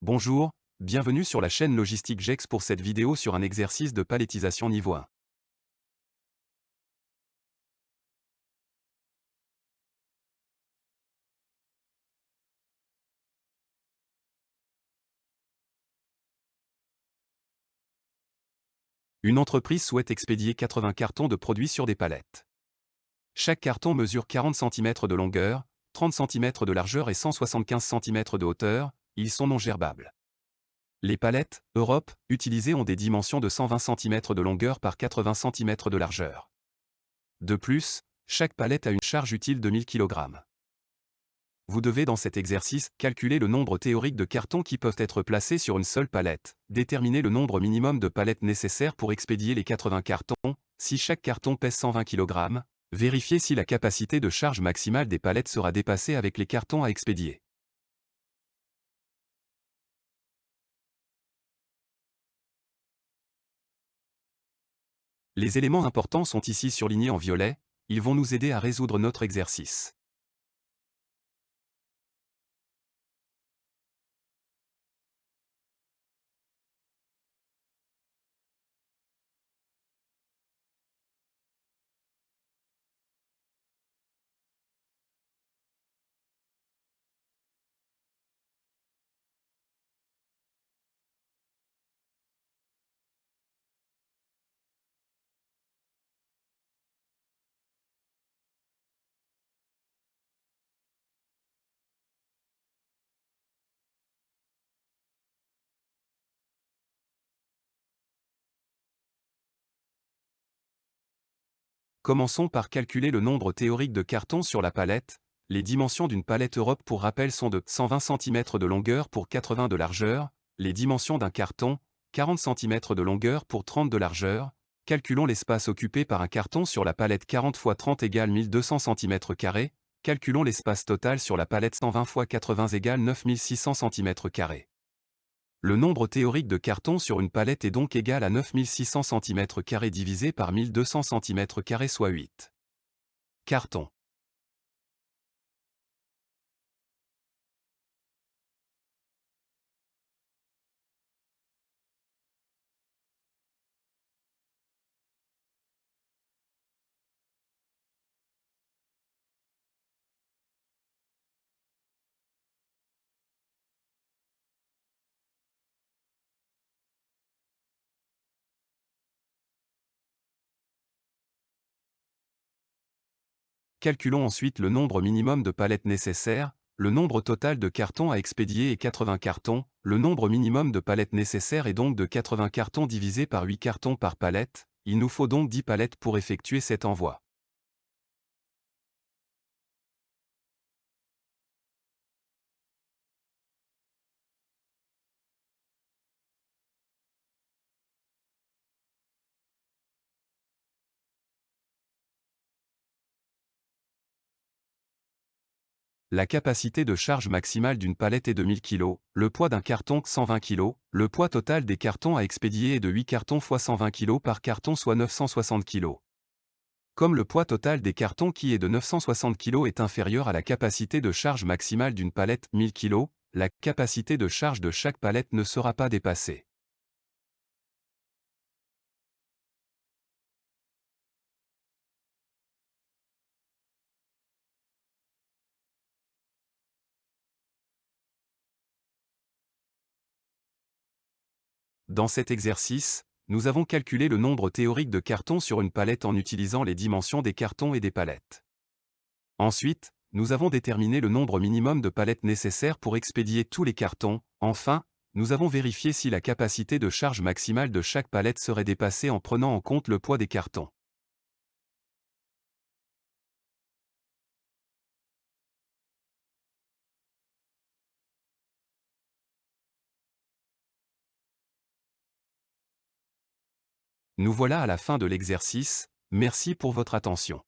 Bonjour, bienvenue sur la chaîne Logistique GEX pour cette vidéo sur un exercice de palettisation niveau 1. Une entreprise souhaite expédier 80 cartons de produits sur des palettes. Chaque carton mesure 40 cm de longueur, 30 cm de largeur et 175 cm de hauteur, ils sont non gerbables. Les palettes, Europe, utilisées ont des dimensions de 120 cm de longueur par 80 cm de largeur. De plus, chaque palette a une charge utile de 1000 kg. Vous devez dans cet exercice calculer le nombre théorique de cartons qui peuvent être placés sur une seule palette, déterminer le nombre minimum de palettes nécessaires pour expédier les 80 cartons, si chaque carton pèse 120 kg, vérifier si la capacité de charge maximale des palettes sera dépassée avec les cartons à expédier. Les éléments importants sont ici surlignés en violet, ils vont nous aider à résoudre notre exercice. Commençons par calculer le nombre théorique de cartons sur la palette. Les dimensions d'une palette Europe pour rappel sont de 120 cm de longueur pour 80 de largeur, les dimensions d'un carton, 40 cm de longueur pour 30 de largeur. Calculons l'espace occupé par un carton sur la palette 40 x 30 égale 1200 cm². Calculons l'espace total sur la palette 120 x 80 égale 9600 cm². Le nombre théorique de cartons sur une palette est donc égal à 9600 cm² divisé par 1200 cm², soit 8. Cartons. Calculons ensuite le nombre minimum de palettes nécessaires. Le nombre total de cartons à expédier est 80 cartons. Le nombre minimum de palettes nécessaires est donc de 80 cartons divisé par 8 cartons par palette. Il nous faut donc 10 palettes pour effectuer cet envoi. La capacité de charge maximale d'une palette est de 1000 kg, le poids d'un carton 120 kg, le poids total des cartons à expédier est de 8 cartons x 120 kg par carton soit 960 kg. Comme le poids total des cartons qui est de 960 kg est inférieur à la capacité de charge maximale d'une palette 1000 kg, la capacité de charge de chaque palette ne sera pas dépassée. Dans cet exercice, nous avons calculé le nombre théorique de cartons sur une palette en utilisant les dimensions des cartons et des palettes. Ensuite, nous avons déterminé le nombre minimum de palettes nécessaires pour expédier tous les cartons. Enfin, nous avons vérifié si la capacité de charge maximale de chaque palette serait dépassée en prenant en compte le poids des cartons. Nous voilà à la fin de l'exercice, merci pour votre attention.